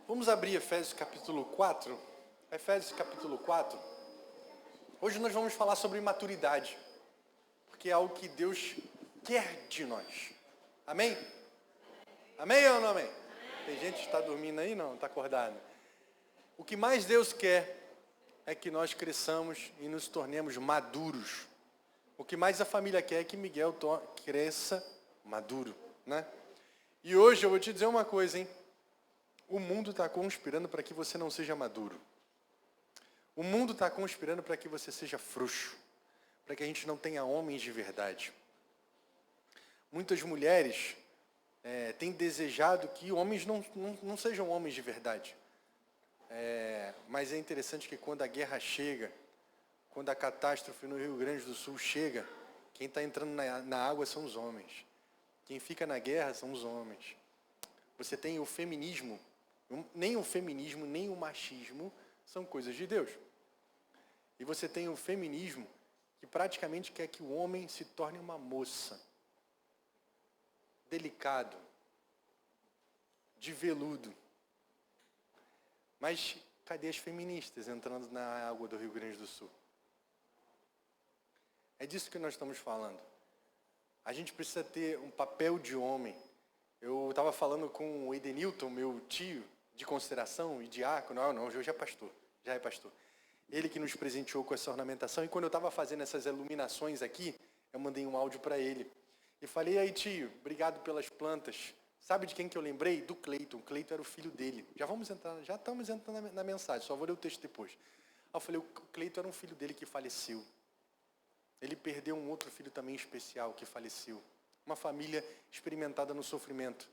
Vamos abrir Efésios capítulo 4. Efésios capítulo 4. Hoje nós vamos falar sobre maturidade, porque é algo que Deus quer de nós. Amém? Amém ou não amém? Tem gente que está dormindo aí? Não, está acordado. O que mais Deus quer é que nós cresçamos e nos tornemos maduros. O que mais a família quer é que Miguel cresça maduro, né? E hoje eu vou te dizer uma coisa, hein? O mundo está conspirando para que você não seja maduro. O mundo está conspirando para que você seja frouxo, para que a gente não tenha homens de verdade. Muitas mulheres têm desejado que homens não sejam homens de verdade. Mas é interessante que quando a guerra chega, quando a catástrofe no Rio Grande do Sul chega, quem está entrando na água são os homens. Quem fica na guerra são os homens. Você tem o feminismo. Nem o feminismo, nem o machismo são coisas de Deus. E você tem o feminismo que praticamente quer que o homem se torne uma moça. Delicado. De veludo. Mas cadê as feministas entrando na água do Rio Grande do Sul? É disso que nós estamos falando. A gente precisa ter um papel de homem. Eu estava falando com o Edenilton, meu tio, de consideração e diácono. Não, hoje já é pastor. Ele que nos presenteou com essa ornamentação. E quando eu estava fazendo essas iluminações aqui, eu mandei um áudio para ele. E falei, aí tio, obrigado pelas plantas. Sabe de quem que eu lembrei? Do Cleiton. O Cleiton era o filho dele. Já estamos entrando na mensagem, só vou ler o texto depois. Aí eu falei, o Cleiton era um filho dele que faleceu. Ele perdeu um outro filho também especial que faleceu. Uma família experimentada no sofrimento.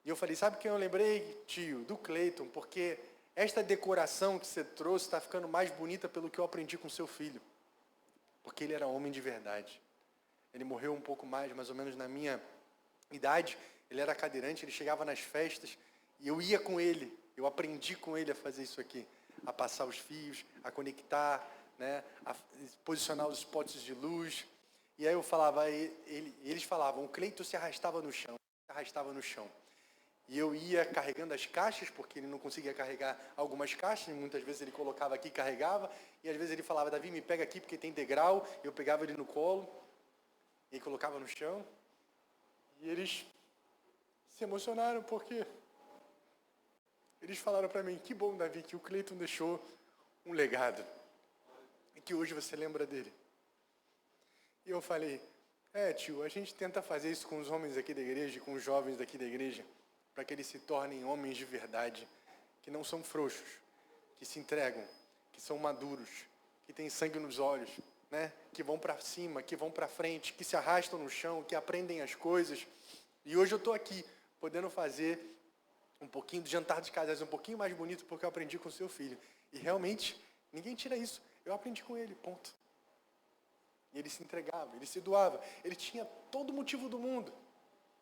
E eu falei, sabe quem eu lembrei, tio? Do Cleiton, porque esta decoração que você trouxe está ficando mais bonita pelo que eu aprendi com seu filho. Porque ele era homem de verdade. Ele morreu um pouco mais ou menos na minha idade. Ele era cadeirante, ele chegava nas festas e eu ia com ele. Eu aprendi com ele a fazer isso aqui. A passar os fios, a conectar, né, a posicionar os spots de luz. E aí eu falava, eles falavam, o Cleiton se arrastava no chão. E eu ia carregando as caixas, porque ele não conseguia carregar algumas caixas, e muitas vezes ele colocava aqui e carregava, e às vezes ele falava, Davi, me pega aqui porque tem degrau, eu pegava ele no colo, e colocava no chão, e eles se emocionaram, porque eles falaram para mim, que bom, Davi, que o Cleiton deixou um legado, e que hoje você lembra dele. E eu falei, tio, a gente tenta fazer isso com os homens aqui da igreja, com os jovens daqui da igreja, para que eles se tornem homens de verdade, que não são frouxos, que se entregam, que são maduros, que têm sangue nos olhos, né? Que vão para cima, que vão para frente, que se arrastam no chão, que aprendem as coisas. E hoje eu estou aqui, podendo fazer um pouquinho do jantar de casais, um pouquinho mais bonito, porque eu aprendi com o seu filho. E realmente, ninguém tira isso. Eu aprendi com ele, ponto. E ele se entregava, ele se doava. Ele tinha todo o motivo do mundo.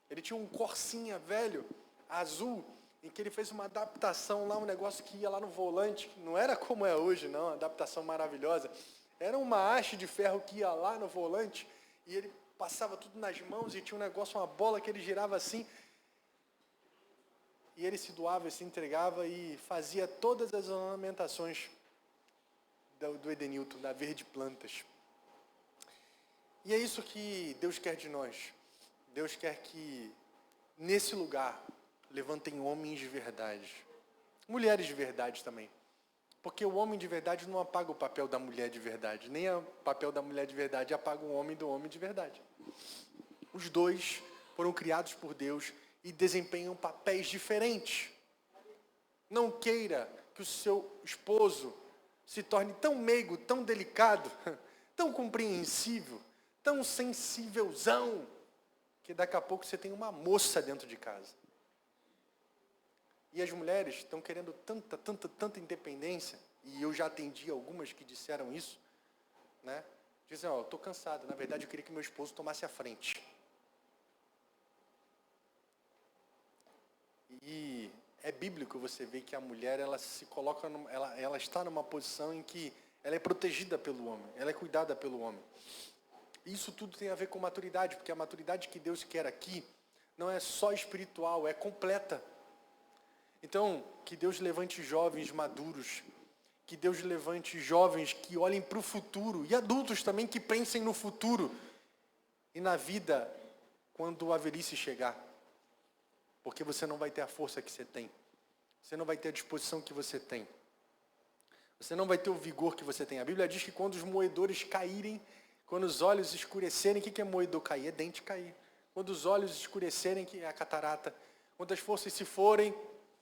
Ele tinha um Corsinha velho, azul, em que ele fez uma adaptação lá, um negócio que ia lá no volante. Não era como é hoje, não, uma adaptação maravilhosa. Era uma haste de ferro que ia lá no volante e ele passava tudo nas mãos e tinha um negócio, uma bola que ele girava assim. E ele se doava, ele se entregava e fazia todas as ornamentações do Edenilton, da Verde Plantas. E é isso que Deus quer de nós. Deus quer que, nesse lugar, levantem homens de verdade. Mulheres de verdade também. Porque o homem de verdade não apaga o papel da mulher de verdade. Nem o papel da mulher de verdade apaga o homem do homem de verdade. Os dois foram criados por Deus e desempenham papéis diferentes. Não queira que o seu esposo se torne tão meigo, tão delicado, tão compreensível, tão sensivelzão, que daqui a pouco você tem uma moça dentro de casa. E as mulheres estão querendo tanta independência, e eu já atendi algumas que disseram isso, né? Dizem, eu estou cansado, na verdade eu queria que meu esposo tomasse a frente. E é bíblico você ver que a mulher, ela se coloca, ela está numa posição em que ela é protegida pelo homem, ela é cuidada pelo homem. Isso tudo tem a ver com maturidade, porque a maturidade que Deus quer aqui não é só espiritual, é completa. Então, que Deus levante jovens maduros, que Deus levante jovens que olhem para o futuro, e adultos também que pensem no futuro e na vida quando a velhice chegar. Porque você não vai ter a força que você tem, você não vai ter a disposição que você tem, você não vai ter o vigor que você tem. A Bíblia diz que quando os moedores caírem, quando os olhos escurecerem, o que é moedor cair? É dente cair. Quando os olhos escurecerem, que é a catarata. Quando as forças se forem,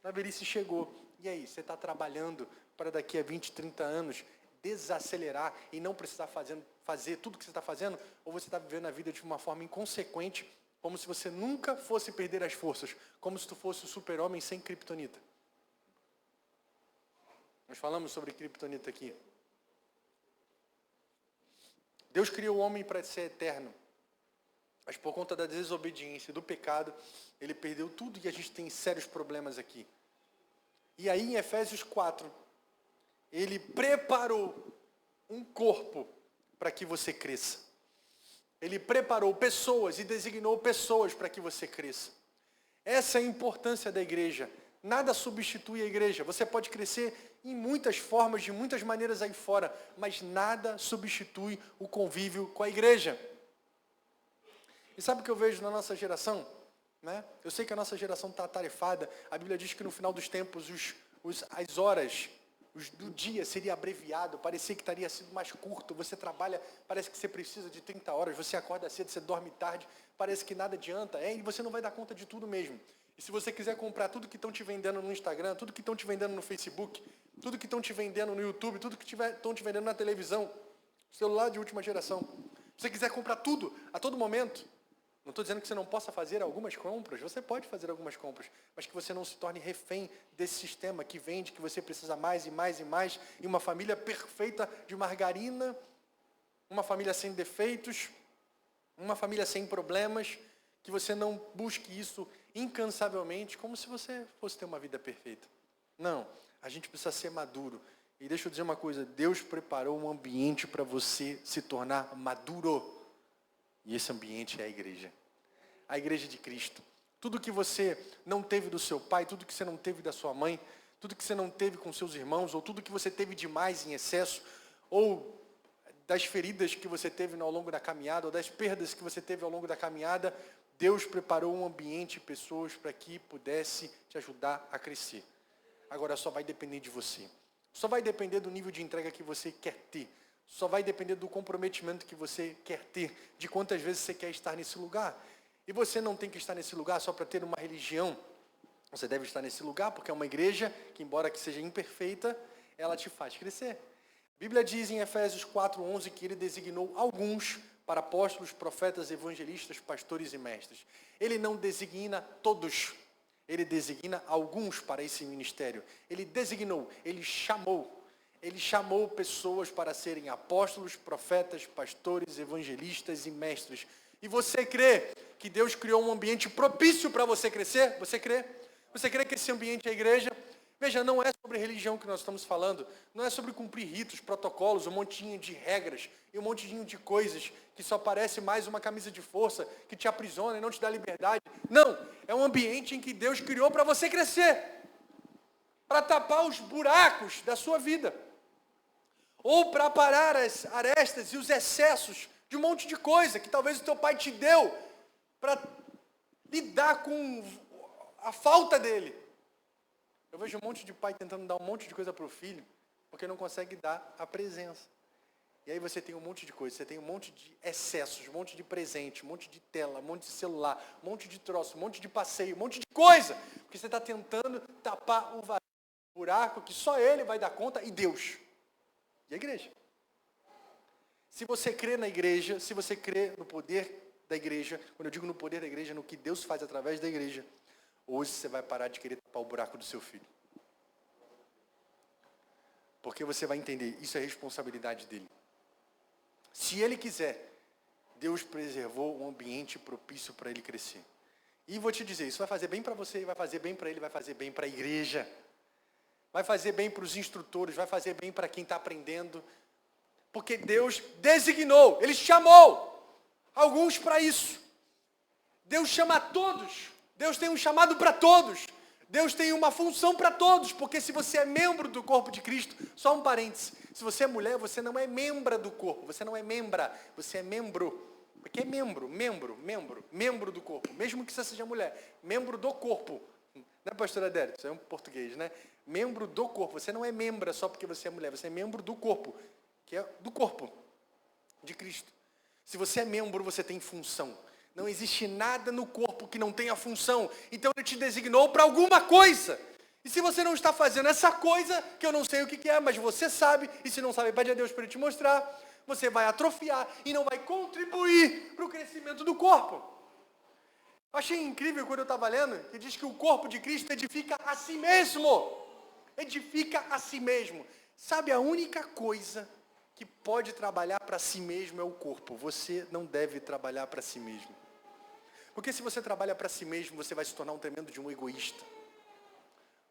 a velhice chegou. E aí, você está trabalhando para daqui a 20, 30 anos desacelerar e não precisar fazer tudo o que você está fazendo? Ou você está vivendo a vida de uma forma inconsequente, como se você nunca fosse perder as forças, como se tu fosse o super-homem sem criptonita? Nós falamos sobre criptonita aqui. Deus criou o homem para ser eterno, mas por conta da desobediência, do pecado, ele perdeu tudo e a gente tem sérios problemas aqui. E aí em Efésios 4, ele preparou um corpo para que você cresça. Ele preparou pessoas e designou pessoas para que você cresça. Essa é a importância da igreja. Nada substitui a igreja. Você pode crescer em muitas formas, de muitas maneiras aí fora, mas nada substitui o convívio com a igreja. E sabe o que eu vejo na nossa geração? Né? Eu sei que a nossa geração está atarefada. A Bíblia diz que no final dos tempos as horas do dia seria abreviado, parecia que estaria sido mais curto. Você trabalha, parece que você precisa de 30 horas, você acorda cedo, você dorme tarde, parece que nada adianta, e você não vai dar conta de tudo mesmo. E se você quiser comprar tudo que estão te vendendo no Instagram, tudo que estão te vendendo no Facebook, tudo que estão te vendendo no YouTube, tudo que estão te vendendo na televisão, celular de última geração, se você quiser comprar tudo, a todo momento, não estou dizendo que você não possa fazer algumas compras, você pode fazer algumas compras, mas que você não se torne refém desse sistema que vende, que você precisa mais e mais e mais, e uma família perfeita de margarina, uma família sem defeitos, uma família sem problemas, que você não busque isso incansavelmente, como se você fosse ter uma vida perfeita. Não, a gente precisa ser maduro. E deixa eu dizer uma coisa, Deus preparou um ambiente para você se tornar maduro. E esse ambiente é a igreja de Cristo. Tudo que você não teve do seu pai, tudo que você não teve da sua mãe, tudo que você não teve com seus irmãos, ou tudo que você teve demais em excesso, ou das feridas que você teve ao longo da caminhada, ou das perdas que você teve ao longo da caminhada, Deus preparou um ambiente e pessoas para que pudesse te ajudar a crescer. Agora só vai depender de você. Só vai depender do nível de entrega que você quer ter. Só vai depender do comprometimento que você quer ter, de quantas vezes você quer estar nesse lugar. E você não tem que estar nesse lugar só para ter uma religião. Você deve estar nesse lugar porque é uma igreja que, embora que seja imperfeita, ela te faz crescer. A Bíblia diz em Efésios 4:11 que ele designou alguns para apóstolos, profetas, evangelistas, pastores e mestres. Ele não designa todos. Ele designa alguns para esse ministério. Ele designou, ele chamou. Ele chamou pessoas para serem apóstolos, profetas, pastores, evangelistas e mestres. E você crê que Deus criou um ambiente propício para você crescer? Você crê? Você crê que esse ambiente é a igreja? Veja, não é sobre religião que nós estamos falando. Não é sobre cumprir ritos, protocolos, um montinho de regras e um montinho de coisas que só parece mais uma camisa de força que te aprisiona e não te dá liberdade. Não, é um ambiente em que Deus criou para você crescer. Para tapar os buracos da sua vida. Ou para parar as arestas e os excessos de um monte de coisa que talvez o teu pai te deu para lidar com a falta dele. Eu vejo um monte de pai tentando dar um monte de coisa para o filho, porque não consegue dar a presença. E aí você tem um monte de coisa, você tem um monte de excessos, um monte de presente, um monte de tela, um monte de celular, um monte de troço, um monte de passeio, um monte de coisa, porque você está tentando tapar o vazio, o buraco que só ele vai dar conta e Deus. E a igreja? Se você crê na igreja, se você crê no poder da igreja, quando eu digo no poder da igreja, no que Deus faz através da igreja, hoje você vai parar de querer tapar o buraco do seu filho. Porque você vai entender, isso é responsabilidade dele. Se ele quiser, Deus preservou um ambiente propício para ele crescer. E vou te dizer, isso vai fazer bem para você, vai fazer bem para ele, vai fazer bem para a igreja. Vai fazer bem para os instrutores, vai fazer bem para quem está aprendendo. Porque Deus designou, Ele chamou alguns para isso. Deus chama a todos. Deus tem um chamado para todos. Deus tem uma função para todos, porque se você é membro do corpo de Cristo, só um parênteses, se você é mulher, você não é membra do corpo, você não é membra, você é membro. Porque é membro do corpo, mesmo que você seja mulher, membro do corpo. Né, pastora Adélia? Isso é um português, né? Membro do corpo, você não é membra só porque você é mulher, você é membro do corpo, que é do corpo de Cristo. Se você é membro, você tem função. Não existe nada no corpo que não tenha função. Então Ele te designou para alguma coisa. E se você não está fazendo essa coisa, que eu não sei o que é, mas você sabe, e se não sabe, pede a Deus para Ele te mostrar, você vai atrofiar e não vai contribuir para o crescimento do corpo. Eu achei incrível quando eu estava lendo, que diz que o corpo de Cristo edifica a si mesmo. Edifica a si mesmo. Sabe, a única coisa que pode trabalhar para si mesmo é o corpo. Você não deve trabalhar para si mesmo. Porque se você trabalha para si mesmo, você vai se tornar um tremendo de um egoísta.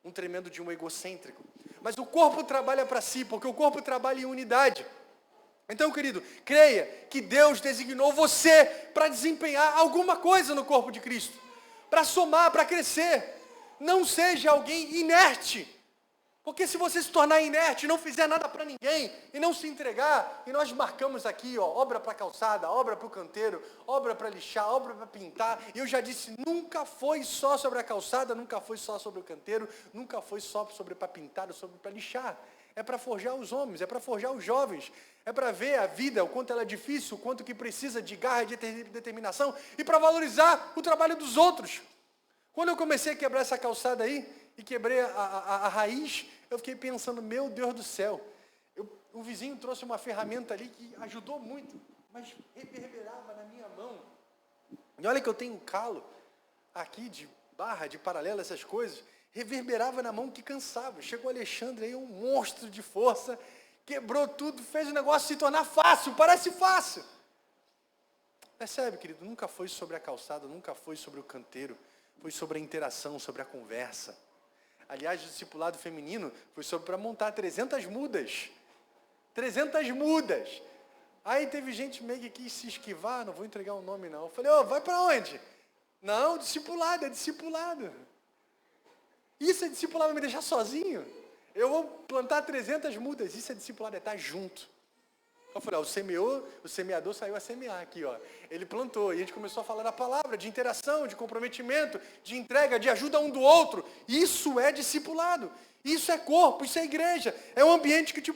Um tremendo de um egocêntrico. Mas o corpo trabalha para si, porque o corpo trabalha em unidade. Então, querido, creia que Deus designou você para desempenhar alguma coisa no corpo de Cristo. Para somar, para crescer. Não seja alguém inerte. Porque se você se tornar inerte, não fizer nada para ninguém, e não se entregar, e nós marcamos aqui, obra para calçada, obra para o canteiro, obra para lixar, obra para pintar, e eu já disse, nunca foi só sobre a calçada, nunca foi só sobre o canteiro, nunca foi só sobre para pintar, ou sobre para lixar. É para forjar os homens, é para forjar os jovens, é para ver a vida, o quanto ela é difícil, o quanto que precisa de garra e de determinação, e para valorizar o trabalho dos outros. Quando eu comecei a quebrar essa calçada aí, e quebrei a raiz, eu fiquei pensando, meu Deus do céu, o vizinho trouxe uma ferramenta ali que ajudou muito, mas reverberava na minha mão. E olha que eu tenho um calo aqui de barra, de paralelo, essas coisas, reverberava na mão que cansava. Chegou o Alexandre aí, um monstro de força, quebrou tudo, fez o negócio se tornar fácil, parece fácil. Percebe, querido, nunca foi sobre a calçada, nunca foi sobre o canteiro, foi sobre a interação, sobre a conversa. Aliás, o discipulado feminino foi sobre para montar 300 mudas. 300 mudas. Aí teve gente meio que quis se esquivar, não vou entregar o nome não. Eu falei, vai para onde? Não, discipulado, é discipulado. Isso é discipulado, vai me deixar sozinho? Eu vou plantar 300 mudas, isso é discipulado, é estar junto. Eu falei, o semeador saiu a semear aqui, Ele plantou, e a gente começou a falar da palavra, de interação, de comprometimento, de entrega, de ajuda um do outro. Isso é discipulado, isso é corpo, isso é igreja. É um ambiente que te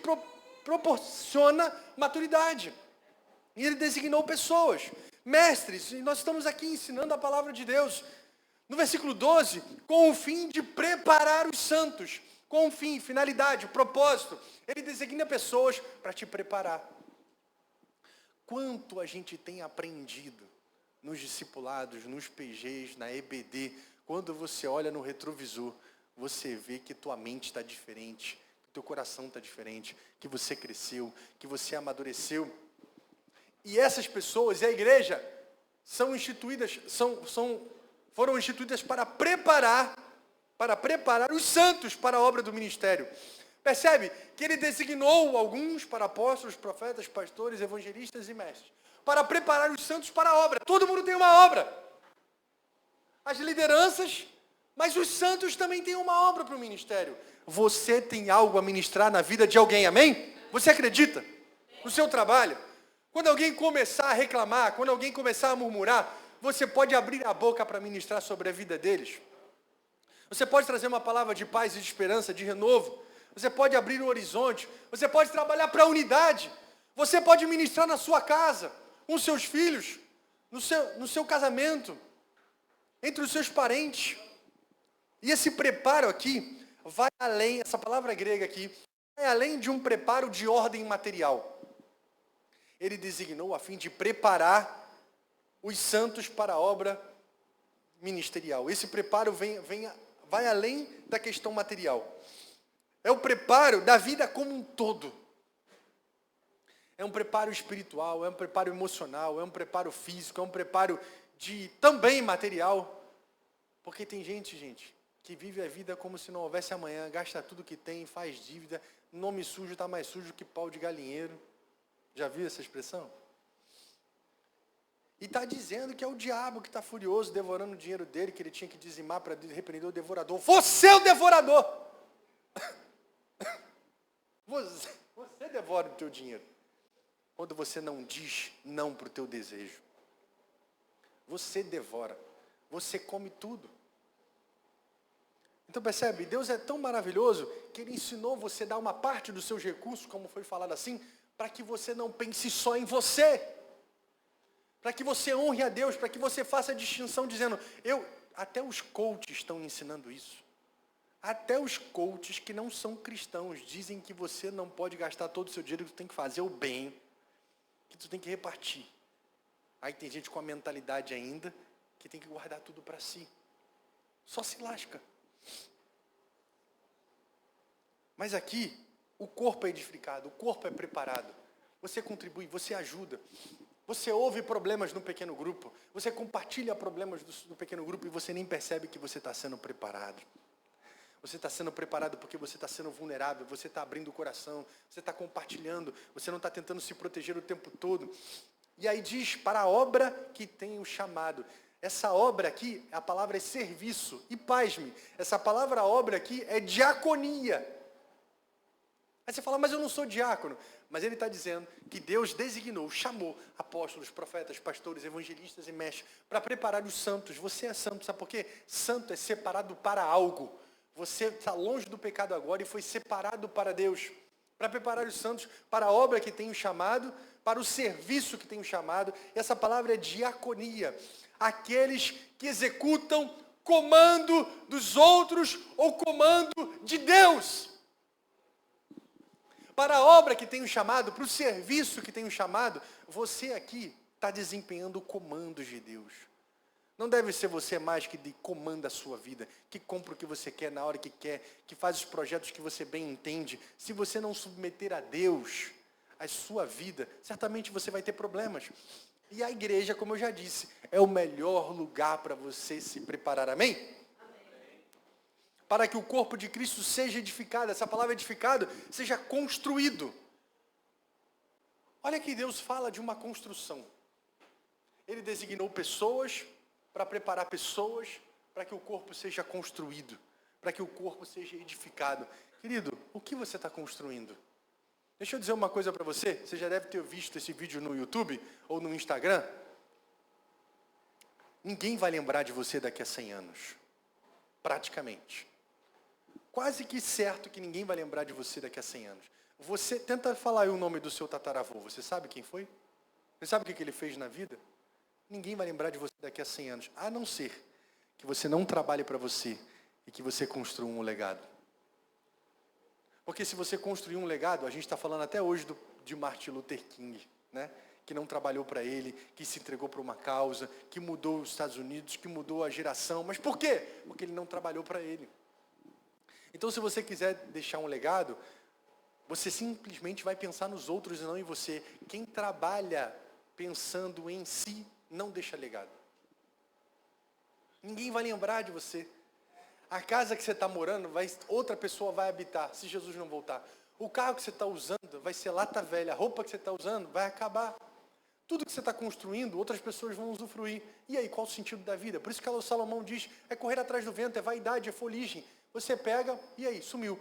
proporciona maturidade. E Ele designou pessoas, mestres, e nós estamos aqui ensinando a palavra de Deus. No versículo 12, com o fim de preparar os santos, com o fim, finalidade, propósito. Ele designa pessoas para te preparar. Quanto a gente tem aprendido nos discipulados, nos PGs, na EBD, quando você olha no retrovisor, você vê que tua mente está diferente, que teu coração está diferente, que você cresceu, que você amadureceu. E essas pessoas, e a igreja, foram instituídas para preparar os santos para a obra do ministério. Percebe que Ele designou alguns para apóstolos, profetas, pastores, evangelistas e mestres, para preparar os santos para a obra. Todo mundo tem uma obra. As lideranças, mas os santos também têm uma obra para o ministério. Você tem algo a ministrar na vida de alguém, amém? Você acredita? No seu trabalho. Quando alguém começar a reclamar, quando alguém começar a murmurar, você pode abrir a boca para ministrar sobre a vida deles. Você pode trazer uma palavra de paz e de esperança, de renovo. Você pode abrir o horizonte. Você pode trabalhar para a unidade. Você pode ministrar na sua casa, com os seus filhos, no seu casamento, entre os seus parentes. E esse preparo aqui vai além, essa palavra grega aqui, vai além de um preparo de ordem material. Ele designou a fim de preparar os santos para a obra ministerial. Esse preparo vai além da questão material. É o preparo da vida como um todo. É um preparo espiritual, é um preparo emocional, é um preparo físico, é um preparo também material. Porque tem gente, que vive a vida como se não houvesse amanhã, gasta tudo que tem, faz dívida, nome sujo está mais sujo que pau de galinheiro. Já viu essa expressão? E está dizendo que é o diabo que está furioso, devorando o dinheiro dele, que ele tinha que dizimar para repreender o devorador. Você é o devorador! Você devora o teu dinheiro. Quando você não diz não para o teu desejo. Você devora. Você come tudo. Então percebe, Deus é tão maravilhoso que Ele ensinou você a dar uma parte dos seus recursos, como foi falado assim, para que você não pense só em você. Para que você honre a Deus, para que você faça a distinção dizendo, até os coaches estão ensinando isso. Até os coaches que não são cristãos dizem que você não pode gastar todo o seu dinheiro, que você tem que fazer o bem, que você tem que repartir. Aí tem gente com a mentalidade ainda que tem que guardar tudo para si. Só se lasca. Mas aqui, o corpo é edificado, o corpo é preparado. Você contribui, você ajuda. Você ouve problemas no pequeno grupo. Você compartilha problemas do pequeno grupo e você nem percebe que você está sendo preparado. Você está sendo preparado porque você está sendo vulnerável, você está abrindo o coração, você está compartilhando, você não está tentando se proteger o tempo todo. E aí diz, para a obra que tem o chamado. Essa obra aqui, a palavra é serviço. E pasme, essa palavra obra aqui é diaconia. Aí você fala, mas eu não sou diácono. Mas ele está dizendo que Deus designou, chamou apóstolos, profetas, pastores, evangelistas e mestres para preparar os santos. Você é santo, sabe por quê? Santo é separado para algo. Você está longe do pecado agora e foi separado para Deus. Para preparar os santos para a obra que tem o chamado, para o serviço que tem o chamado. Essa palavra é diaconia. Aqueles que executam comando dos outros ou comando de Deus. Para a obra que tem o chamado, para o serviço que tem o chamado, você aqui está desempenhando o comando de Deus. Não deve ser você mais que comanda a sua vida, que compra o que você quer na hora que quer, que faz os projetos que você bem entende. Se você não submeter a Deus a sua vida, certamente você vai ter problemas. E a igreja, como eu já disse, é o melhor lugar para você se preparar. Amém? Para que o corpo de Cristo seja edificado, essa palavra edificado, seja construído. Olha que Deus fala de uma construção. Ele designou pessoas para preparar pessoas para que o corpo seja construído, para que o corpo seja edificado. Querido, o que você está construindo? Deixa eu dizer uma coisa para você, você já deve ter visto esse vídeo no YouTube ou no Instagram. Ninguém vai lembrar de você daqui a 100 anos, praticamente. Quase que certo que ninguém vai lembrar de você daqui a 100 anos. Você tenta falar aí o nome do seu tataravô, você sabe quem foi? Você sabe o que ele fez na vida? Ninguém vai lembrar de você daqui a 100 anos, a não ser que você não trabalhe para você e que você construa um legado. Porque se você construir um legado, a gente está falando até hoje de Martin Luther King, né? Que não trabalhou para ele, que se entregou para uma causa, que mudou os Estados Unidos, que mudou a geração. Mas por quê? Porque ele não trabalhou para ele. Então, se você quiser deixar um legado, você simplesmente vai pensar nos outros e não em você. Quem trabalha pensando em si, não deixa legado. Ninguém vai lembrar de você. A casa que você está morando, outra pessoa vai habitar, se Jesus não voltar. O carro que você está usando vai ser lata velha. A roupa que você está usando vai acabar. Tudo que você está construindo, outras pessoas vão usufruir. E aí, qual o sentido da vida? Por isso que o Salomão diz, é correr atrás do vento, é vaidade, é foligem. Você pega, e aí, sumiu.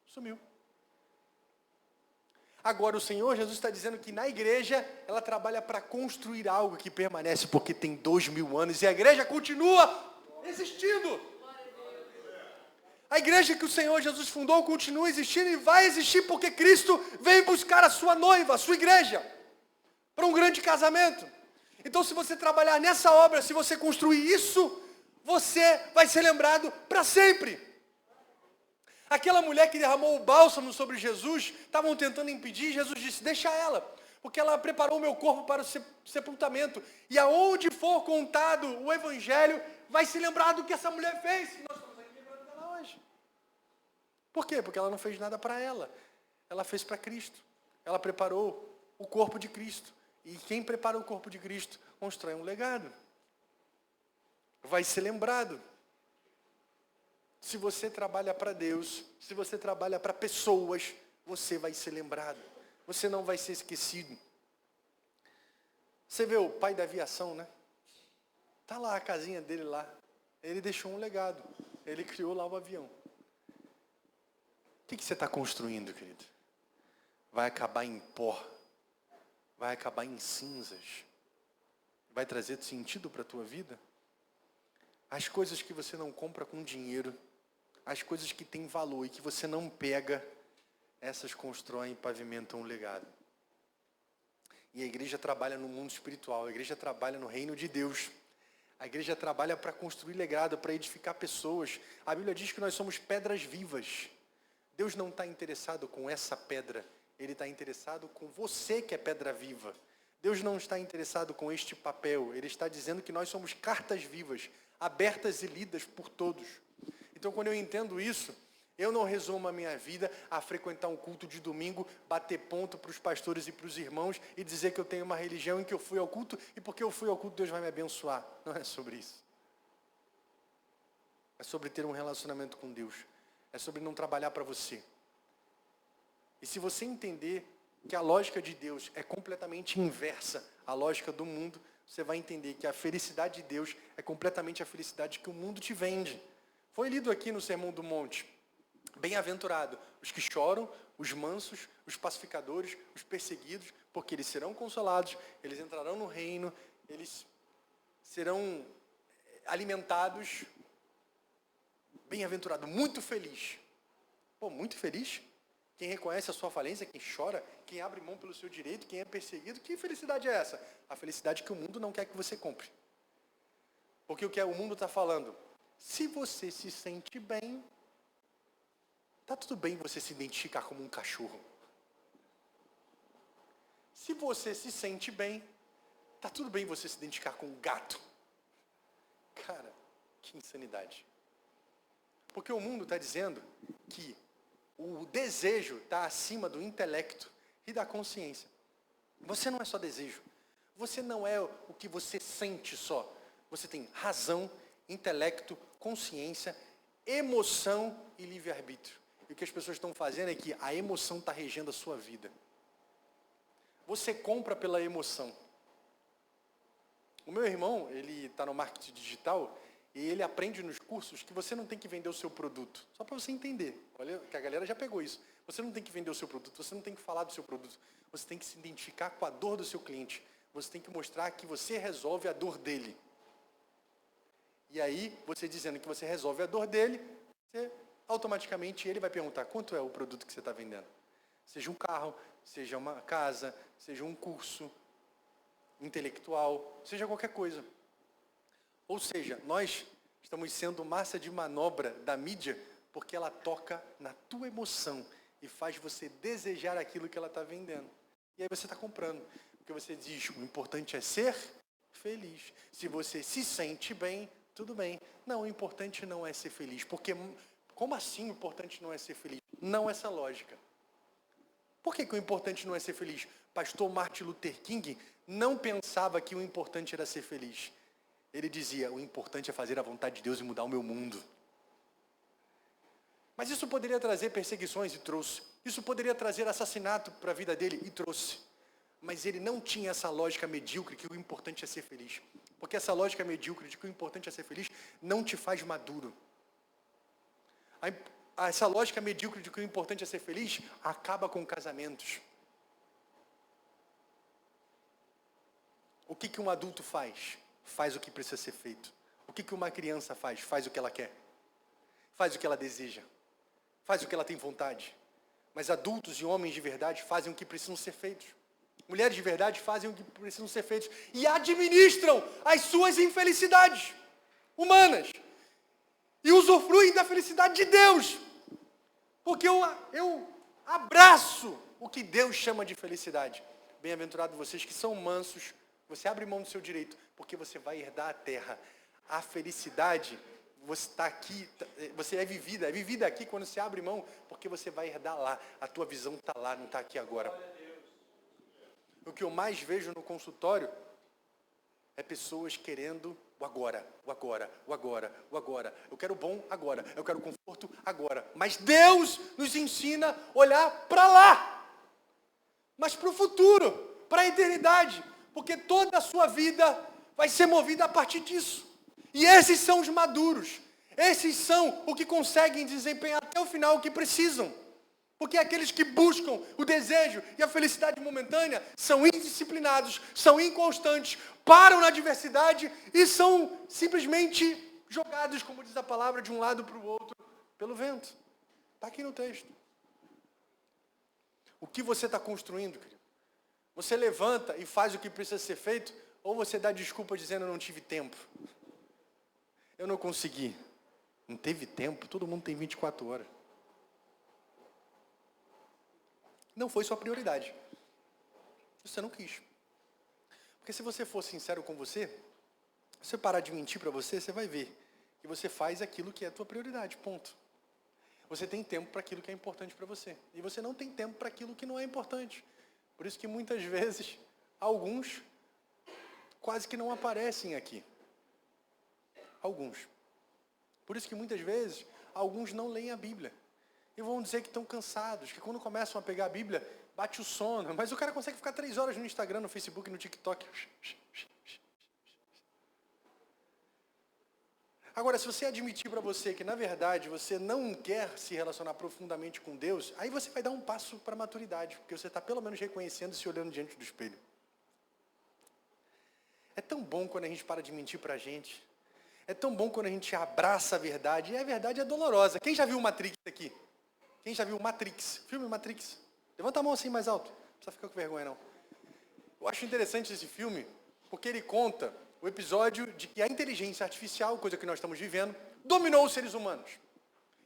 Sumiu. Agora, o Senhor Jesus está dizendo que na igreja, ela trabalha para construir algo que permanece, porque tem 2000 anos, e a igreja continua existindo. A igreja que o Senhor Jesus fundou continua existindo e vai existir porque Cristo veio buscar a sua noiva, a sua igreja, para um grande casamento. Então, se você trabalhar nessa obra, se você construir isso, você vai ser lembrado para sempre. Aquela mulher que derramou o bálsamo sobre Jesus, estavam tentando impedir, Jesus disse, deixa ela, porque ela preparou o meu corpo para o sepultamento. E aonde for contado o evangelho, vai se lembrar do que essa mulher fez. E nós estamos aqui lembrando dela hoje. Por quê? Porque ela não fez nada para ela. Ela fez para Cristo. Ela preparou o corpo de Cristo. E quem prepara o corpo de Cristo, constrói um legado. Vai ser lembrado. Se você trabalha para Deus, se você trabalha para pessoas, você vai ser lembrado. Você não vai ser esquecido. Você vê o pai da aviação, né? Tá lá a casinha dele lá. Ele deixou um legado. Ele criou lá o avião. O que você está construindo, querido? Vai acabar em pó. Vai acabar em cinzas. Vai trazer sentido para a tua vida? As coisas que você não compra com dinheiro, as coisas que têm valor e que você não pega, essas constroem e pavimentam um legado. E a igreja trabalha no mundo espiritual, a igreja trabalha no reino de Deus. A igreja trabalha para construir legado, para edificar pessoas. A Bíblia diz que nós somos pedras vivas. Deus não está interessado com essa pedra, Ele está interessado com você que é pedra viva. Deus não está interessado com este papel, Ele está dizendo que nós somos cartas vivas, abertas e lidas por todos. Então, quando eu entendo isso, eu não resumo a minha vida a frequentar um culto de domingo, bater ponto para os pastores e para os irmãos e dizer que eu tenho uma religião em que eu fui ao culto e porque eu fui ao culto Deus vai me abençoar. Não é sobre isso. É sobre ter um relacionamento com Deus. É sobre não trabalhar para você. E se você entender que a lógica de Deus é completamente inversa à lógica do mundo, você vai entender que a felicidade de Deus é completamente a felicidade que o mundo te vende. Foi lido aqui no Sermão do Monte. Bem-aventurado os que choram, os mansos, os pacificadores, os perseguidos, porque eles serão consolados, eles entrarão no reino, eles serão alimentados. Bem-aventurado, muito feliz. Pô, muito feliz? Quem reconhece a sua falência, quem chora, quem abre mão pelo seu direito, quem é perseguido, que felicidade é essa? A felicidade que o mundo não quer que você compre. Porque o que o mundo está falando? Se você se sente bem, está tudo bem você se identificar como um cachorro. Se você se sente bem, está tudo bem você se identificar com um gato. Cara, que insanidade. Porque o mundo está dizendo que o desejo está acima do intelecto e da consciência. Você não é só desejo. Você não é o que você sente só. Você tem razão, intelecto, consciência, emoção e livre-arbítrio. E o que as pessoas estão fazendo é que a emoção está regendo a sua vida. Você compra pela emoção. O meu irmão, ele está no marketing digital e ele aprende nos cursos que você não tem que vender o seu produto. Só para você entender. Olha, que a galera já pegou isso. Você não tem que vender o seu produto, você não tem que falar do seu produto. Você tem que se identificar com a dor do seu cliente. Você tem que mostrar que você resolve a dor dele. E aí, você dizendo que você resolve a dor dele, automaticamente ele vai perguntar quanto é o produto que você está vendendo. Seja um carro, seja uma casa, seja um curso intelectual, seja qualquer coisa. Ou seja, nós estamos sendo massa de manobra da mídia porque ela toca na tua emoção e faz você desejar aquilo que ela está vendendo. E aí você está comprando. Porque você diz, o importante é ser feliz. Se você se sente bem, tudo bem. Não, o importante não é ser feliz. Porque, como assim o importante não é ser feliz? Não essa lógica. Por que o importante não é ser feliz? Pastor Martin Luther King não pensava que o importante era ser feliz. Ele dizia, o importante é fazer a vontade de Deus e mudar o meu mundo. Mas isso poderia trazer perseguições e trouxe. Isso poderia trazer assassinato para a vida dele e trouxe. Mas ele não tinha essa lógica medíocre que o importante é ser feliz. Porque essa lógica medíocre de que o importante é ser feliz não te faz maduro. Essa lógica medíocre de que o importante é ser feliz acaba com casamentos. O que um adulto faz? Faz o que precisa ser feito. O que uma criança faz? Faz o que ela quer. Faz o que ela deseja. Faz o que ela tem vontade. Mas adultos e homens de verdade fazem o que precisam ser feitos. Mulheres de verdade fazem o que precisam ser feitos. E administram as suas infelicidades humanas. E usufruem da felicidade de Deus. Porque eu abraço o que Deus chama de felicidade. Bem-aventurados vocês que são mansos. Você abre mão do seu direito, porque você vai herdar a terra. A felicidade, você está aqui, você é vivida aqui quando você abre mão, porque você vai herdar lá. A tua visão está lá, não está aqui agora. O que eu mais vejo no consultório é pessoas querendo o agora, o agora, o agora, o agora. Eu quero o bom agora, eu quero o conforto agora. Mas Deus nos ensina a olhar para lá. Mas para o futuro, para a eternidade. Porque toda a sua vida vai ser movida a partir disso. E esses são os maduros. Esses são os que conseguem desempenhar até o final o que precisam. Porque aqueles que buscam o desejo e a felicidade momentânea são indisciplinados, são inconstantes, param na adversidade e são simplesmente jogados, como diz a palavra, de um lado para o outro, pelo vento. Está aqui no texto. O que você está construindo, querido? Você levanta e faz o que precisa ser feito, ou você dá desculpa dizendo, eu não tive tempo. Eu não consegui. Não teve tempo? Todo mundo tem 24 horas. Não foi sua prioridade. Você não quis. Porque se você for sincero com você, se você parar de mentir para você, você vai ver que você faz aquilo que é a tua prioridade, ponto. Você tem tempo para aquilo que é importante para você. E você não tem tempo para aquilo que não é importante. Por isso que muitas vezes, alguns quase que não aparecem aqui. Alguns. Por isso que muitas vezes, alguns não leem a Bíblia. E vão dizer que estão cansados, que quando começam a pegar a Bíblia, bate o sono. Mas o cara consegue ficar 3 horas no Instagram, no Facebook, no TikTok. Agora, se você admitir para você que, na verdade, você não quer se relacionar profundamente com Deus, aí você vai dar um passo para a maturidade, porque você está pelo menos reconhecendo e se olhando diante do espelho. É tão bom quando a gente para de mentir para a gente. É tão bom quando a gente abraça a verdade, e a verdade é dolorosa. Quem já viu Matrix aqui? Quem já viu Matrix? Filme Matrix? Levanta a mão assim mais alto. Não precisa ficar com vergonha, não. Eu acho interessante esse filme, porque ele conta o episódio de que a inteligência artificial, coisa que nós estamos vivendo, dominou os seres humanos.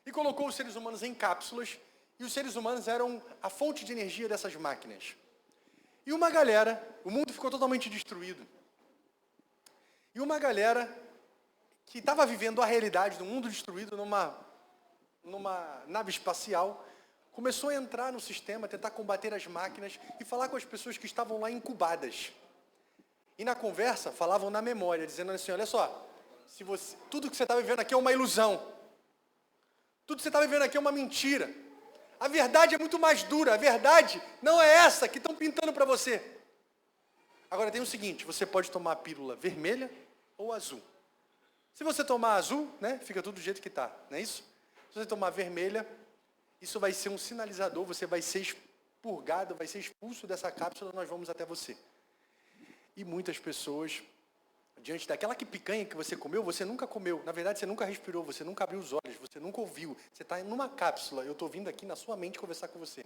E colocou os seres humanos em cápsulas, e os seres humanos eram a fonte de energia dessas máquinas. E uma galera, o mundo ficou totalmente destruído. E uma galera que estava vivendo a realidade do mundo destruído numa nave espacial, começou a entrar no sistema, tentar combater as máquinas e falar com as pessoas que estavam lá incubadas. E na conversa, falavam na memória, dizendo assim, olha só, tudo que você está vivendo aqui é uma ilusão. Tudo que você está vivendo aqui é uma mentira. A verdade é muito mais dura, a verdade não é essa que estão pintando para você. Agora tem o seguinte, você pode tomar a pílula vermelha ou azul. Se você tomar azul, né, fica tudo do jeito que está, não é isso? Se você tomar vermelha, isso vai ser um sinalizador, você vai ser expurgado, vai ser expulso dessa cápsula, nós vamos até você. E muitas pessoas, diante daquela picanha que você comeu, você nunca comeu. Na verdade, você nunca respirou, você nunca abriu os olhos, você nunca ouviu. Você está numa cápsula, eu estou vindo aqui na sua mente conversar com você.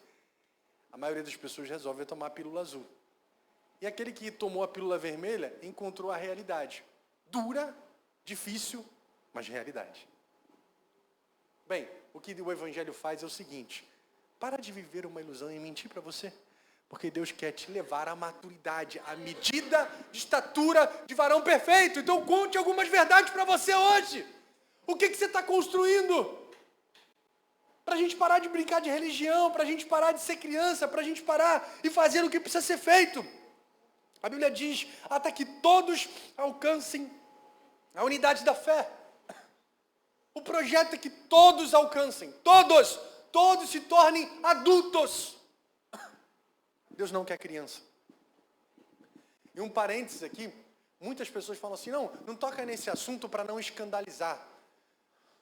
A maioria das pessoas resolve tomar a pílula azul. E aquele que tomou a pílula vermelha encontrou a realidade. Dura, difícil, mas realidade. Bem, o que o Evangelho faz é o seguinte, para de viver uma ilusão e mentir para você. Porque Deus quer te levar à maturidade, à medida de estatura de varão perfeito. Então conte algumas verdades para você hoje. O que você está construindo? Para a gente parar de brincar de religião, para a gente parar de ser criança, para a gente parar e fazer o que precisa ser feito. A Bíblia diz, até que todos alcancem a unidade da fé. O projeto é que todos alcancem, todos se tornem adultos. Deus não quer criança. E um parênteses aqui, muitas pessoas falam assim, não toca nesse assunto para não escandalizar.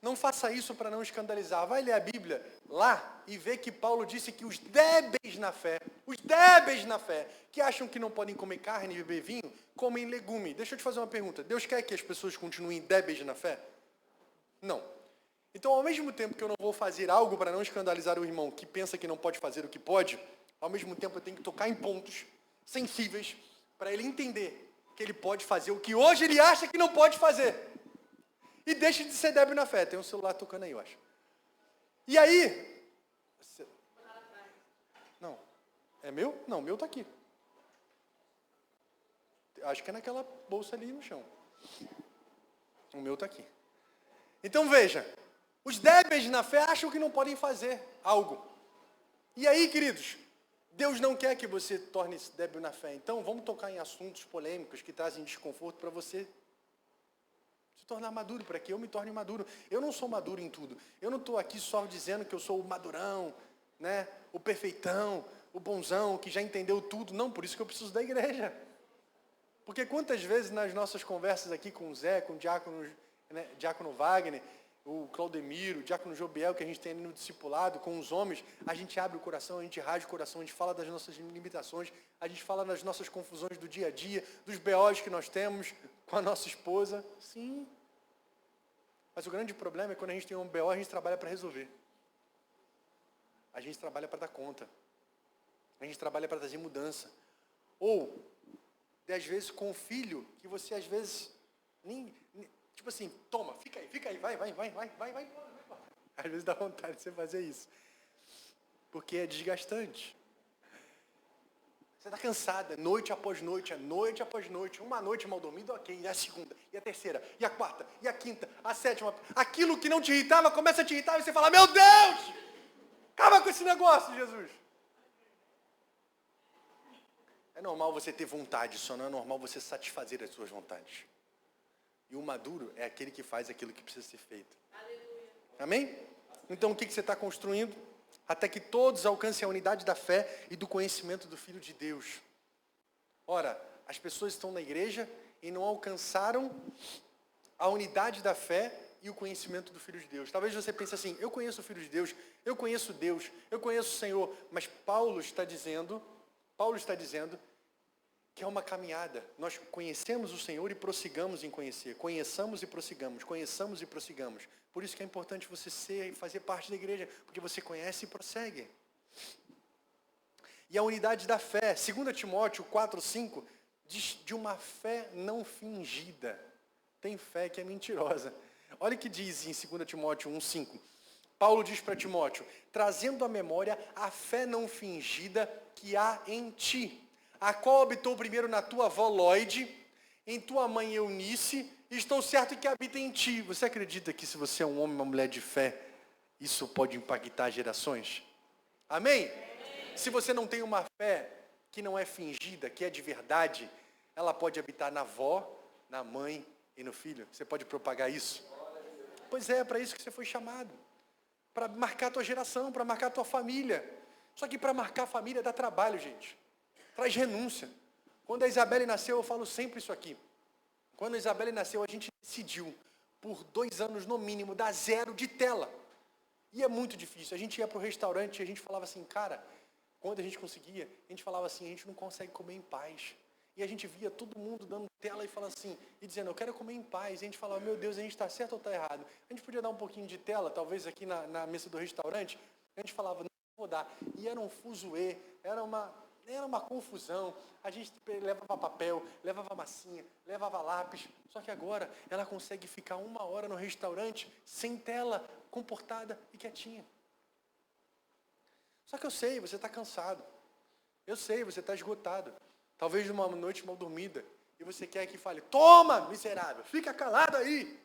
Não faça isso para não escandalizar. Vai ler a Bíblia lá e vê que Paulo disse que os débeis na fé, que acham que não podem comer carne e beber vinho, comem legume. Deixa eu te fazer uma pergunta. Deus quer que as pessoas continuem débeis na fé? Não. Então, ao mesmo tempo que eu não vou fazer algo para não escandalizar o irmão que pensa que não pode fazer o que pode, ao mesmo tempo eu tenho que tocar em pontos sensíveis para ele entender que ele pode fazer o que hoje ele acha que não pode fazer. E deixe de ser débil na fé. Tem um celular tocando aí, eu acho. E aí... Não. É meu? Não, o meu está aqui. Acho que é naquela bolsa ali no chão. O meu está aqui. Então veja, os débeis na fé acham que não podem fazer algo. E aí, queridos, Deus não quer que você torne-se débil na fé. Então vamos tocar em assuntos polêmicos que trazem desconforto para você se tornar maduro, para que eu me torne maduro. Eu não sou maduro em tudo. Eu não estou aqui só dizendo que eu sou o madurão, né? O perfeitão, o bonzão, que já entendeu tudo. Não, por isso que eu preciso da igreja. Porque quantas vezes nas nossas conversas aqui com o Zé, com o diácono Wagner, o Claudemiro, o diácono Jobiel, que a gente tem no discipulado, com os homens, a gente abre o coração, a gente rasga o coração, a gente fala das nossas limitações, a gente fala das nossas confusões do dia a dia, dos BOs que nós temos com a nossa esposa. Sim. Mas o grande problema é quando a gente tem um BO, a gente trabalha para resolver. A gente trabalha para dar conta. A gente trabalha para trazer mudança. Ou, às vezes, com o filho, que você, às vezes, tipo assim, toma, fica aí, vai. Às vezes dá vontade de você fazer isso. Porque é desgastante. Você está cansada, noite após noite, noite após noite. Uma noite mal dormida, ok. E a segunda, e a terceira, e a quarta, e a quinta, a sétima. Aquilo que não te irritava, começa a te irritar e você fala, meu Deus! Acaba com esse negócio, Jesus. É normal você ter vontade, só não é normal você satisfazer as suas vontades. E o maduro é aquele que faz aquilo que precisa ser feito. Aleluia. Amém? Então o que você está construindo? Até que todos alcancem a unidade da fé e do conhecimento do Filho de Deus. Ora, as pessoas estão na igreja e não alcançaram a unidade da fé e o conhecimento do Filho de Deus. Talvez você pense assim, eu conheço o Filho de Deus, eu conheço Deus, eu conheço o Senhor, mas Paulo está dizendo que é uma caminhada. Nós conhecemos o Senhor e prossigamos em conhecer. Conheçamos e prossigamos. Conheçamos e prossigamos. Por isso que é importante você ser e fazer parte da igreja, porque você conhece e prossegue. E a unidade da fé, 2 Timóteo 4:5, diz de uma fé não fingida. Tem fé que é mentirosa. Olha o que diz em 2 Timóteo 1:5. Paulo diz para Timóteo, trazendo à memória a fé não fingida que há em ti, a qual habitou primeiro na tua avó Lóide, em tua mãe Eunice, e estou certo que habita em ti. Você acredita que se você é um homem, uma mulher de fé, isso pode impactar gerações? Amém? Amém. Se você não tem uma fé que não é fingida, que é de verdade, ela pode habitar na avó, na mãe e no filho. Você pode propagar isso? Pois é para isso que você foi chamado. Para marcar a tua geração, para marcar a tua família. Só que para marcar a família dá trabalho, gente. Traz renúncia. Quando a Isabelle nasceu, eu falo sempre isso aqui. Quando a Isabelle nasceu, a gente decidiu, por 2 anos no mínimo, dar 0 de tela. E é muito difícil. A gente ia para o restaurante e a gente falava assim, cara, quando a gente conseguia, a gente falava assim, a gente não consegue comer em paz. E a gente via todo mundo dando tela e falando assim, e dizendo, eu quero comer em paz. E a gente falava, meu Deus, a gente está certo ou está errado? A gente podia dar um pouquinho de tela, talvez aqui na mesa do restaurante. A gente falava, não vou dar. E era um fuzuê, era uma confusão. A gente levava papel, levava massinha, levava lápis. Só que agora ela consegue ficar 1 hora no restaurante, sem tela, comportada e quietinha. Só que eu sei, você está cansado. Eu sei, você está esgotado. Talvez numa noite mal dormida. E você quer que fale, toma, miserável, fica calado aí.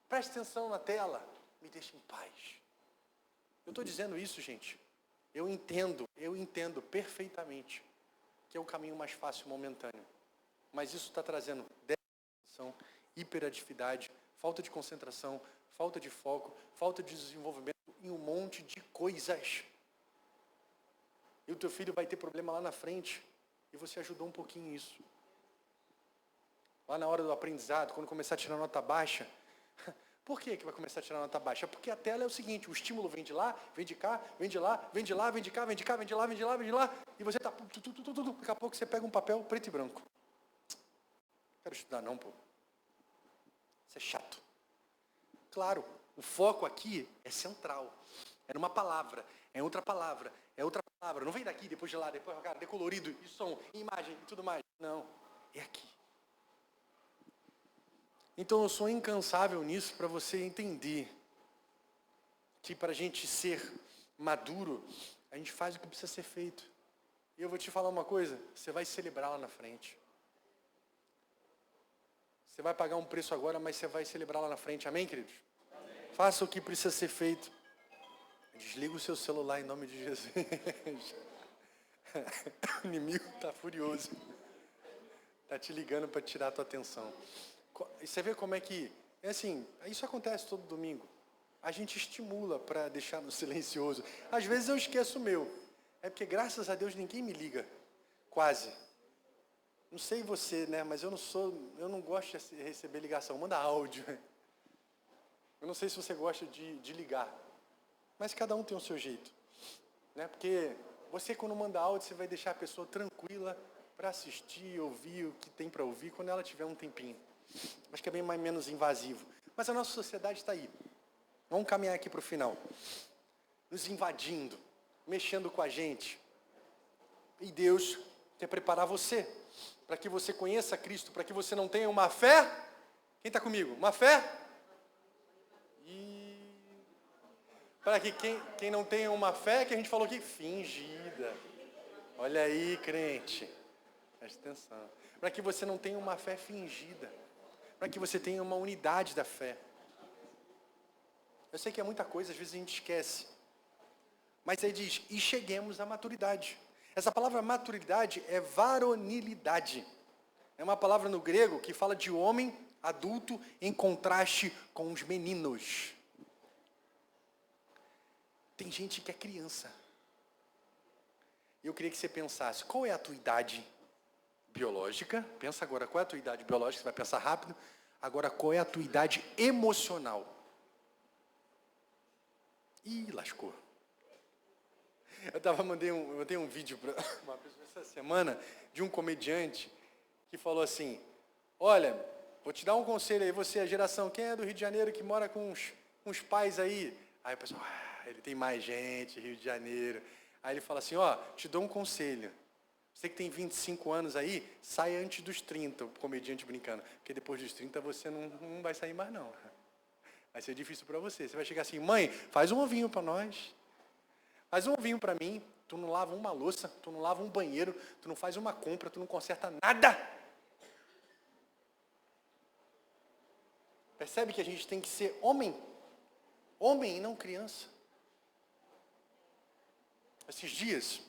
Preste atenção na tela, me deixe em paz. Eu estou dizendo isso, gente. Eu entendo perfeitamente que é o caminho mais fácil momentâneo. Mas isso está trazendo depressão, hiperatividade, falta de concentração, falta de foco, falta de desenvolvimento em um monte de coisas. E o teu filho vai ter problema lá na frente. E você ajudou um pouquinho isso. Lá na hora do aprendizado, quando começar a tirar nota baixa. Por que vai começar a tirar nota baixa? Porque a tela é o seguinte, o estímulo vem de lá, vem de cá, vem de lá, vem de lá, vem de cá, vem de cá, vem de lá, vem de lá, vem de lá. E você está... Daqui a pouco você pega um papel preto e branco. Não quero estudar não, pô. Isso é chato. Claro, o foco aqui é central. É numa palavra, é outra palavra, é outra palavra. Não vem daqui, depois de lá, depois, cara, decolorido, e som, e imagem, e tudo mais. Não, é aqui. Então eu sou incansável nisso para você entender que para a gente ser maduro, a gente faz o que precisa ser feito. E eu vou te falar uma coisa, você vai celebrar lá na frente. Você vai pagar um preço agora, mas você vai celebrar lá na frente. Amém, queridos? Amém. Faça o que precisa ser feito. Desliga o seu celular em nome de Jesus. O inimigo está furioso. Está te ligando para tirar a tua atenção. E você vê como é que... É assim, isso acontece todo domingo. A gente estimula para deixar no silencioso. Às vezes eu esqueço o meu. É porque, graças a Deus, ninguém me liga. Quase. Não sei você, né? Mas eu não gosto de receber ligação. Manda áudio. Eu não sei se você gosta de ligar. Mas cada um tem o seu jeito. Né? Porque você, quando manda áudio, você vai deixar a pessoa tranquila para assistir, ouvir o que tem para ouvir quando ela tiver um tempinho. Acho que é bem menos invasivo. Mas a nossa sociedade está aí. Vamos caminhar aqui para o final. Nos invadindo, mexendo com a gente. E Deus quer preparar você para que você conheça Cristo, para que você não tenha uma fé. Quem está comigo? Uma fé? E para que quem não tenha uma fé, que a gente falou aqui, fingida. Olha aí, crente. Presta atenção. Para que você não tenha uma fé fingida. Para que você tenha uma unidade da fé. Eu sei que é muita coisa, às vezes a gente esquece. Mas aí diz, e cheguemos à maturidade. Essa palavra maturidade é varonilidade. É uma palavra no grego que fala de homem adulto em contraste com os meninos. Tem gente que é criança. E eu queria que você pensasse, qual é a tua idade biológica? Pensa agora, qual é a tua idade biológica? Você vai pensar rápido. Agora, qual é a tua idade emocional? Ih, lascou. Eu mandei um vídeo para uma pessoa essa semana de um comediante que falou assim, olha, vou te dar um conselho aí, você, a geração, quem é do Rio de Janeiro que mora com uns pais aí? Aí o pessoal, ele tem mais gente, Rio de Janeiro. Aí ele fala assim, ó, te dou um conselho. Você que tem 25 anos aí, sai antes dos 30, o comediante brincando. Porque depois dos 30 você não vai sair mais não. Vai ser difícil para você. Você vai chegar assim, mãe, faz um ovinho para nós. Faz um ovinho para mim, tu não lava uma louça, tu não lava um banheiro, tu não faz uma compra, tu não conserta nada. Percebe que a gente tem que ser homem? Homem e não criança. Esses dias,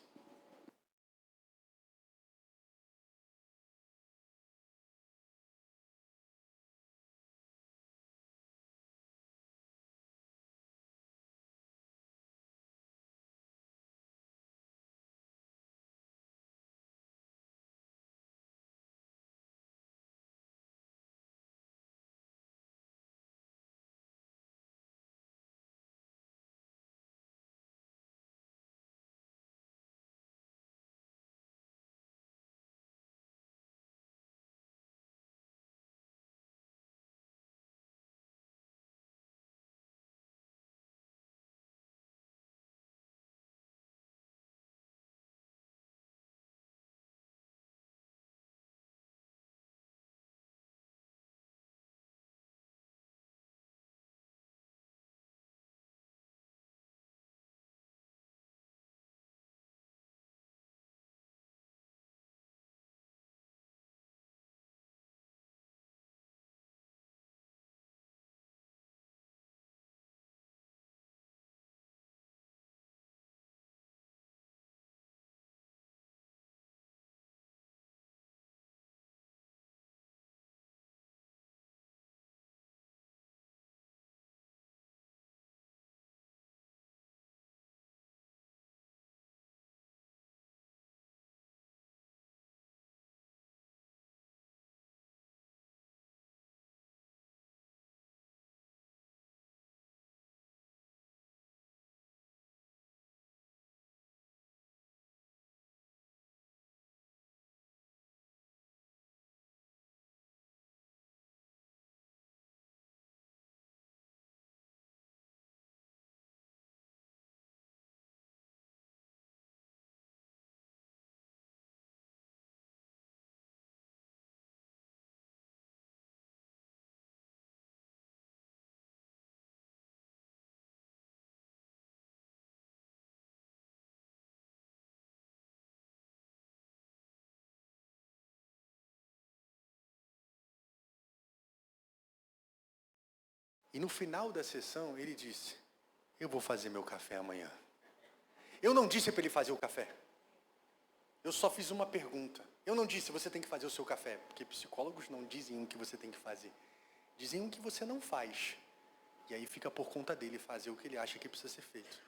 e no final da sessão ele disse, eu vou fazer meu café amanhã. Eu não disse para ele fazer o café. Eu só fiz uma pergunta. Eu não disse, você tem que fazer o seu café, porque psicólogos não dizem o que você tem que fazer. Dizem o que você não faz. E aí fica por conta dele fazer o que ele acha que precisa ser feito.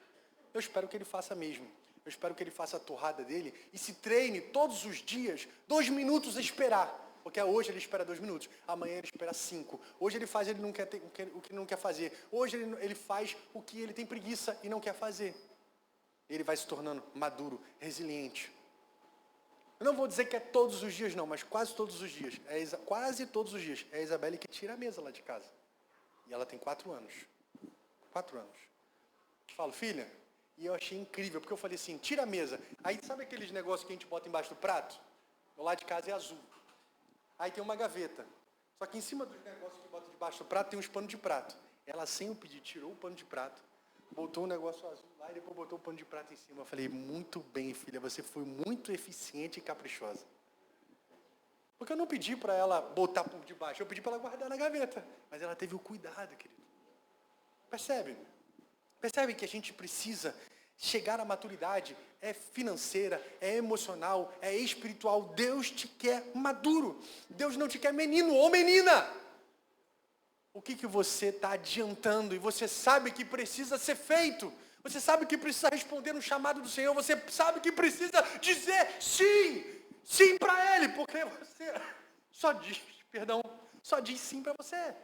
Eu espero que ele faça mesmo. Eu eu espero que ele faça a torrada dele e se treine todos os dias, 2 minutos a esperar. Porque hoje ele espera 2 minutos, amanhã ele espera 5. Hoje ele faz o que ele não quer fazer. Hoje ele faz o que ele tem preguiça e não quer fazer. Ele vai se tornando maduro, resiliente. Eu não vou dizer que é todos os dias não, mas quase todos os dias. Quase todos os dias. É a Isabelle que tira a mesa lá de casa. E ela tem 4 anos. 4 anos. Eu falo, filha, e eu achei incrível, porque eu falei assim, tira a mesa. Aí sabe aqueles negócios que a gente bota embaixo do prato? O lado de casa é azul. Aí tem uma gaveta. Só que em cima dos negócios que bota debaixo do prato tem uns panos de prato. Ela, sem eu pedir, tirou o pano de prato, botou um negócio azul lá e depois botou o pano de prato em cima. Eu falei, muito bem, filha, você foi muito eficiente e caprichosa. Porque eu não pedi para ela botar por debaixo, eu pedi para ela guardar na gaveta. Mas ela teve o cuidado, querido. Percebe? Percebe que a gente precisa chegar à maturidade, é financeira, é emocional, é espiritual. Deus te quer maduro. Deus não te quer menino ou menina. O que você está adiantando? E você sabe que precisa ser feito. Você sabe que precisa responder no chamado do Senhor. Você sabe que precisa dizer sim. Sim para Ele. Porque você só diz sim para você.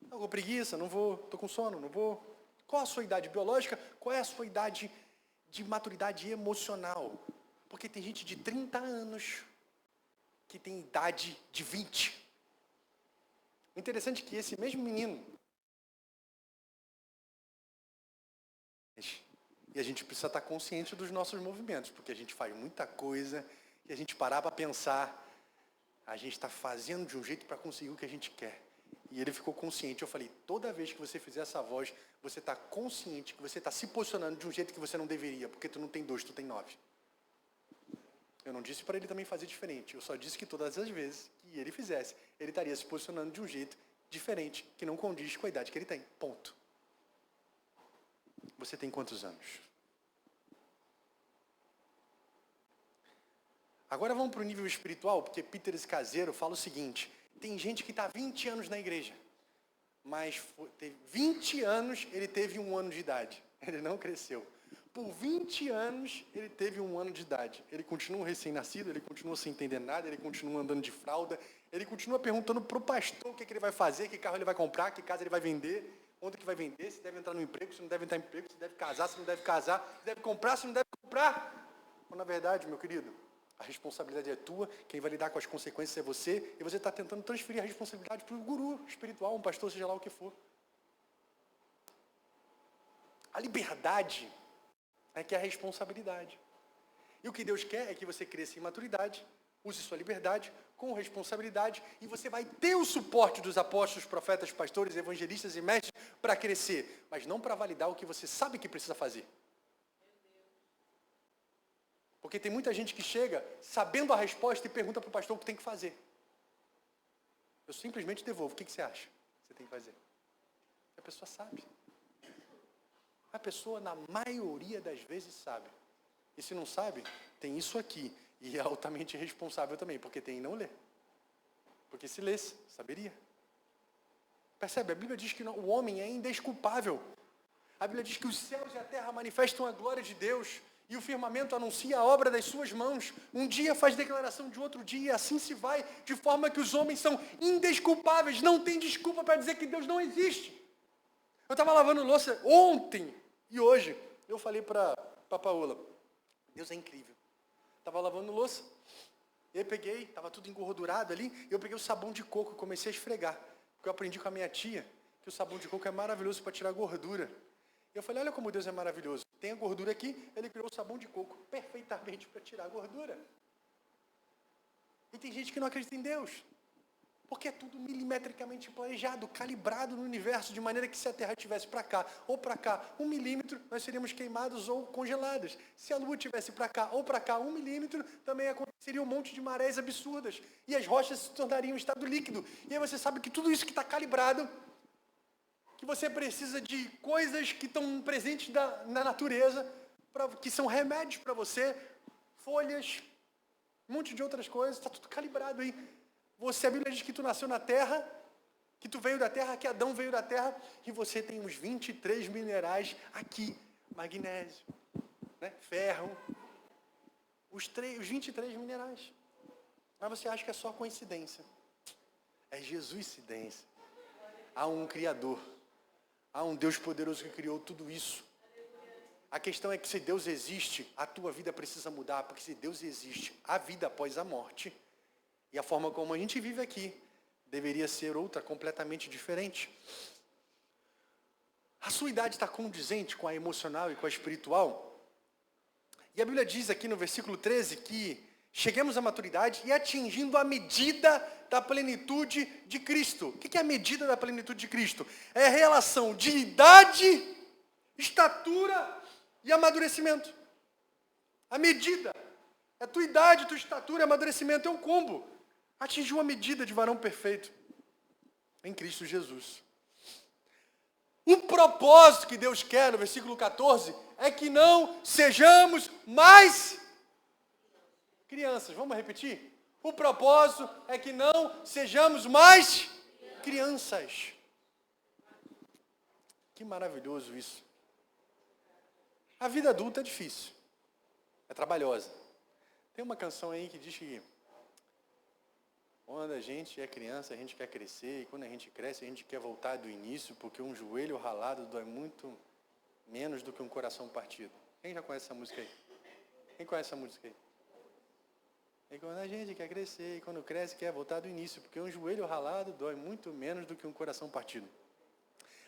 Estou com preguiça, não vou. Estou com sono, não vou. Qual a sua idade biológica? Qual é a sua idade de maturidade emocional? Porque tem gente de 30 anos que tem idade de 20. O interessante é que esse mesmo menino, e a gente precisa estar consciente dos nossos movimentos, porque a gente faz muita coisa, e a gente parar para pensar, a gente está fazendo de um jeito para conseguir o que a gente quer. E ele ficou consciente. Eu falei, toda vez que você fizer essa voz, você está consciente que você está se posicionando de um jeito que você não deveria, porque tu não tem 2, tu tem 9. Eu não disse para ele também fazer diferente. Eu só disse que todas as vezes que ele fizesse, ele estaria se posicionando de um jeito diferente, que não condiz com a idade que ele tem. Ponto. Você tem quantos anos? Agora vamos para o nível espiritual, porque Peter Escaseiro fala o seguinte, tem gente que está 20 anos na igreja, mas teve 20 anos ele teve 1 ano de idade. Ele não cresceu. Por 20 anos ele teve 1 ano de idade. Ele continua um recém-nascido, ele continua sem entender nada, ele continua andando de fralda, ele continua perguntando para o pastor o que ele vai fazer, que carro ele vai comprar, que casa ele vai vender, onde que vai vender, se deve entrar no emprego, se não deve entrar no emprego, se deve casar, se não deve casar, se deve comprar, se não deve comprar. Então, na verdade, meu querido, a responsabilidade é tua, quem vai lidar com as consequências é você, e você está tentando transferir a responsabilidade para o guru espiritual, um pastor, seja lá o que for. A liberdade é que é a responsabilidade. E o que Deus quer é que você cresça em maturidade, use sua liberdade com responsabilidade, e você vai ter o suporte dos apóstolos, profetas, pastores, evangelistas e mestres para crescer, mas não para validar o que você sabe que precisa fazer. Porque tem muita gente que chega sabendo a resposta e pergunta para o pastor o que tem que fazer. Eu simplesmente devolvo. O que você acha que você tem que fazer? A pessoa sabe. A pessoa, na maioria das vezes, sabe. E se não sabe, tem isso aqui. E é altamente responsável também, porque tem e não lê. Porque se lesse, saberia. Percebe? A Bíblia diz que o homem é indesculpável. A Bíblia diz que os céus e a terra manifestam a glória de Deus. E o firmamento anuncia a obra das suas mãos. Um dia faz declaração de outro dia, e assim se vai, de forma que os homens são indesculpáveis. Não tem desculpa para dizer que Deus não existe. Eu estava lavando louça ontem e hoje. Eu falei para a Paola, Deus é incrível. Estava lavando louça, eu peguei, estava tudo engordurado ali, eu peguei o sabão de coco e comecei a esfregar. Porque eu aprendi com a minha tia que o sabão de coco é maravilhoso para tirar gordura. Eu falei, olha como Deus é maravilhoso. Tem a gordura aqui, ele criou o sabão de coco perfeitamente para tirar a gordura. E tem gente que não acredita em Deus. Porque é tudo milimetricamente planejado, calibrado no universo, de maneira que se a Terra estivesse para cá ou para cá 1 milímetro, nós seríamos queimados ou congelados. Se a Lua estivesse para cá ou para cá 1 milímetro, também aconteceria um monte de marés absurdas. E as rochas se tornariam estado líquido. E aí você sabe que tudo isso que está calibrado, que você precisa de coisas que estão presentes na natureza, que são remédios para você, folhas, um monte de outras coisas, está tudo calibrado aí. A Bíblia diz que tu nasceu na terra, que tu veio da terra, que Adão veio da terra, e você tem uns 23 minerais aqui. magnésio, né? Ferro, os 23 minerais. Mas você acha que é só coincidência. É Jesuscidência. Há um Criador. Há um Deus poderoso que criou tudo isso. A questão é que se Deus existe, a tua vida precisa mudar, porque se Deus existe, a vida após a morte, e a forma como a gente vive aqui, deveria ser outra, completamente diferente. A sua idade está condizente com a emocional e com a espiritual? E a Bíblia diz aqui no versículo 13 que cheguemos à maturidade e atingindo a medida da plenitude de Cristo. O que é a medida da plenitude de Cristo? É a relação de idade, estatura e amadurecimento. A medida. É tua idade, tua estatura e amadurecimento. É um combo. Atingiu a medida de varão perfeito em Cristo Jesus. O propósito que Deus quer, no versículo 14, é que não sejamos mais crianças. Vamos repetir? O propósito é que não sejamos mais crianças. Que maravilhoso isso. A vida adulta é difícil. É trabalhosa. Tem uma canção aí que diz que quando a gente é criança, a gente quer crescer, e quando a gente cresce, a gente quer voltar do início, porque um joelho ralado dói muito menos do que um coração partido. Quem já conhece essa música aí? Quem conhece essa música aí? E quando a gente quer crescer, e quando cresce, quer voltar do início, porque um joelho ralado dói muito menos do que um coração partido.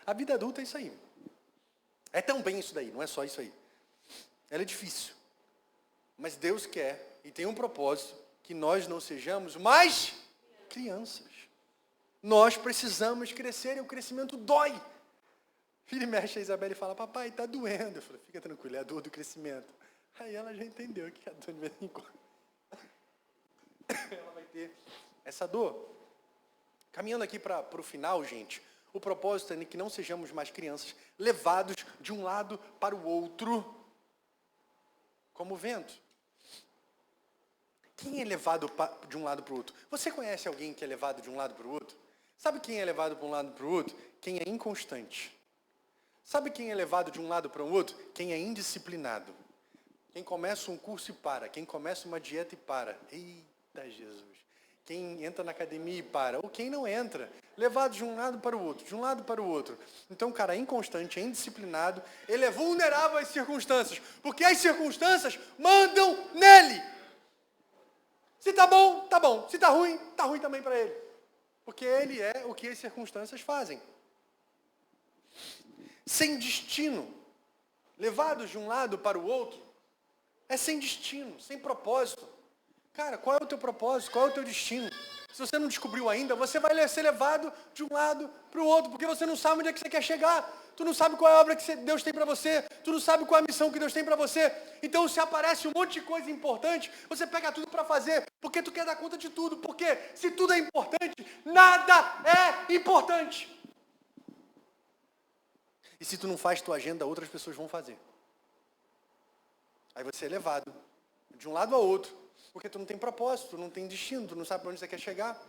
A vida adulta é isso aí. É também isso daí, não é só isso aí. Ela é difícil. Mas Deus quer, e tem um propósito, que nós não sejamos mais crianças. Nós precisamos crescer e o crescimento dói. Filho e mexe a Isabela e fala, papai, está doendo. Eu falo, fica tranquilo, é a dor do crescimento. Aí ela já entendeu que é a dor de vez em quando. Ela vai ter essa dor. Caminhando aqui para o final, gente, o propósito é que não sejamos mais crianças, levados de um lado para o outro, como o vento. Quem é levado de um lado para o outro? Você conhece alguém que é levado de um lado para o outro? Sabe quem é levado para um lado para o outro? Quem é inconstante. Sabe quem é levado de um lado para o outro? Quem é indisciplinado. Quem começa um curso e para. Quem começa uma dieta e para. Eita Jesus. Quem entra na academia e para. Ou quem não entra. Levado de um lado para o outro. De um lado para o outro. Então o cara é inconstante, é indisciplinado. Ele é vulnerável às circunstâncias. Porque as circunstâncias mandam nele. Se tá bom, tá bom. Se tá ruim também para ele. Porque ele é o que as circunstâncias fazem. Sem destino. Levados de um lado para o outro. É sem destino, sem propósito. Cara, qual é o teu propósito? Qual é o teu destino? Se você não descobriu ainda, você vai ser levado de um lado para o outro, porque você não sabe onde é que você quer chegar. Tu não sabe qual é a obra que Deus tem para você. Tu não sabe qual é a missão que Deus tem para você. Então, se aparece um monte de coisa importante, você pega tudo para fazer, porque tu quer dar conta de tudo. Porque se tudo é importante, nada é importante. E se tu não faz tua agenda, outras pessoas vão fazer. Aí você é levado de um lado ao outro, porque tu não tem propósito, tu não tem destino, tu não sabe para onde você quer chegar.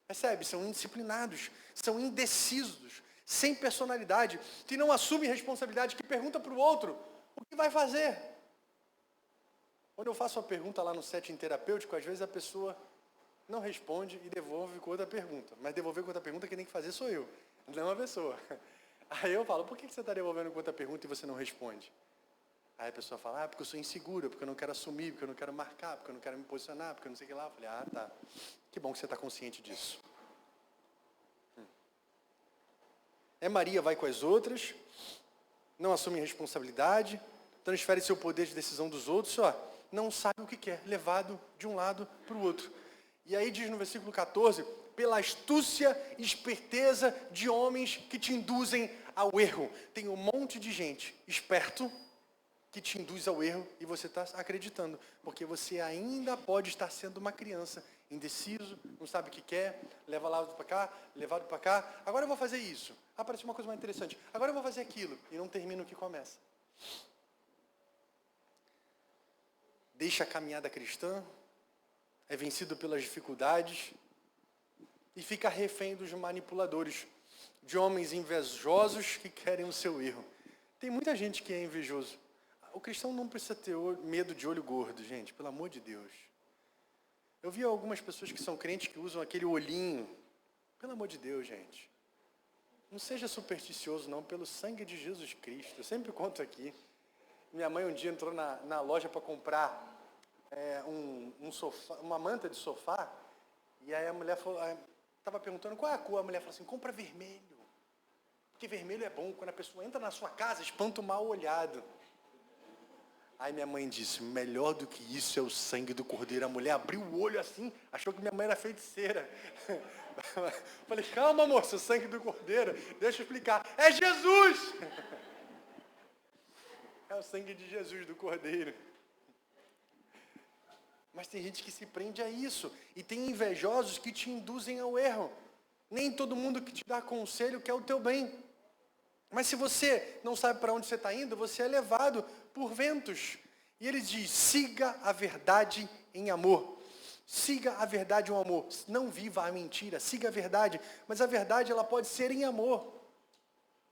Percebe? São indisciplinados, são indecisos, sem personalidade, que não assumem responsabilidade, que pergunta para o outro, o que vai fazer? Quando eu faço uma pergunta lá no setting terapêutico, às vezes a pessoa não responde e devolve com outra pergunta. Mas devolver com outra pergunta quem tem que fazer sou eu, não a pessoa. Aí eu falo, por que você está devolvendo com outra pergunta e você não responde? Aí a pessoa fala, porque eu sou insegura, porque eu não quero assumir, porque eu não quero marcar, porque eu não quero me posicionar, porque eu não sei o que lá. Eu falei, tá. Que bom que você está consciente disso. Maria vai com as outras, não assume responsabilidade, transfere seu poder de decisão dos outros, não sabe o que quer, levado de um lado para o outro. E aí diz no versículo 14, pela astúcia e esperteza de homens que te induzem ao erro. Tem um monte de gente esperto que te induz ao erro e você está acreditando, porque você ainda pode estar sendo uma criança, indeciso, não sabe o que quer, levado para cá, agora eu vou fazer isso, aparece uma coisa mais interessante, agora eu vou fazer aquilo, e não termina o que começa. Deixa a caminhada cristã, é vencido pelas dificuldades, e fica refém dos manipuladores, de homens invejosos que querem o seu erro. Tem muita gente que é invejoso. O cristão não precisa ter medo de olho gordo, gente, pelo amor de Deus. Eu vi algumas pessoas que são crentes que usam aquele olhinho. Pelo amor de Deus, gente. Não seja supersticioso, não, pelo sangue de Jesus Cristo. Eu sempre conto aqui. Minha mãe um dia entrou na loja para comprar um sofá, uma manta de sofá. E aí a mulher estava perguntando qual é a cor. A mulher falou assim, compra vermelho. Porque vermelho é bom. Quando a pessoa entra na sua casa, espanta o mal olhado. Aí minha mãe disse, melhor do que isso é o sangue do cordeiro. A mulher abriu o olho assim, achou que minha mãe era feiticeira. Falei, calma moça, o sangue do cordeiro, deixa eu explicar. É Jesus! É o sangue de Jesus, do cordeiro. Mas tem gente que se prende a isso. E tem invejosos que te induzem ao erro. Nem todo mundo que te dá conselho quer o teu bem. Mas se você não sabe para onde você está indo, você é levado por ventos. E ele diz, siga a verdade em amor. Siga a verdade em amor. Não viva a mentira, siga a verdade. Mas a verdade, ela pode ser em amor.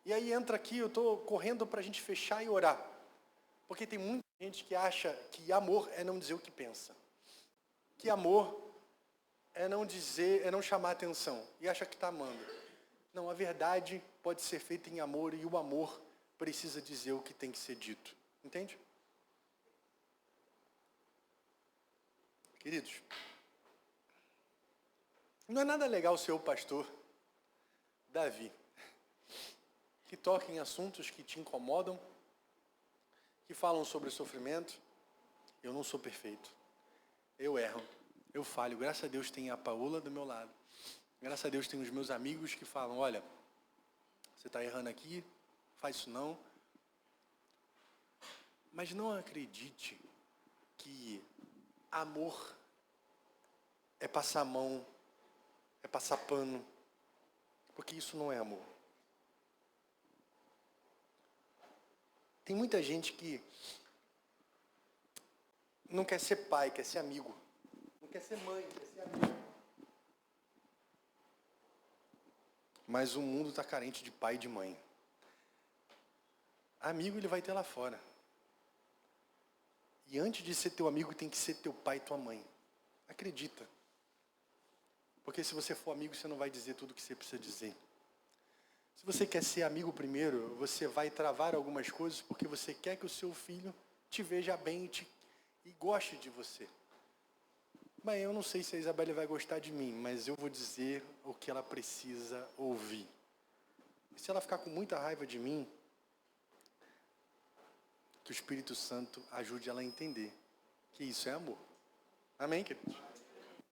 E aí entra aqui, eu estou correndo para a gente fechar e orar. Porque tem muita gente que acha que amor é não dizer o que pensa. Que amor é não chamar atenção. E acha que está amando. Não, a verdade pode ser feita em amor e o amor precisa dizer o que tem que ser dito. Entende? Queridos, não é nada legal ser o pastor Davi, que toca em assuntos que te incomodam, que falam sobre o sofrimento. Eu não sou perfeito. Eu erro, eu falho. Graças a Deus tem a Paola do meu lado. Graças a Deus tem os meus amigos que falam, olha, você está errando aqui, faz isso não. Mas não acredite que amor é passar a mão, é passar pano, porque isso não é amor. Tem muita gente que não quer ser pai, quer ser amigo. Não quer ser mãe, quer ser amigo. Mas o mundo está carente de pai e de mãe. Amigo ele vai ter lá fora. E antes de ser teu amigo, tem que ser teu pai e tua mãe. Acredita. Porque se você for amigo, você não vai dizer tudo o que você precisa dizer. Se você quer ser amigo primeiro, você vai travar algumas coisas porque você quer que o seu filho te veja bem e goste de você. Mas eu não sei se a Isabelle vai gostar de mim, mas eu vou dizer o que ela precisa ouvir. E se ela ficar com muita raiva de mim, que o Espírito Santo ajude ela a entender que isso é amor. Amém, queridos?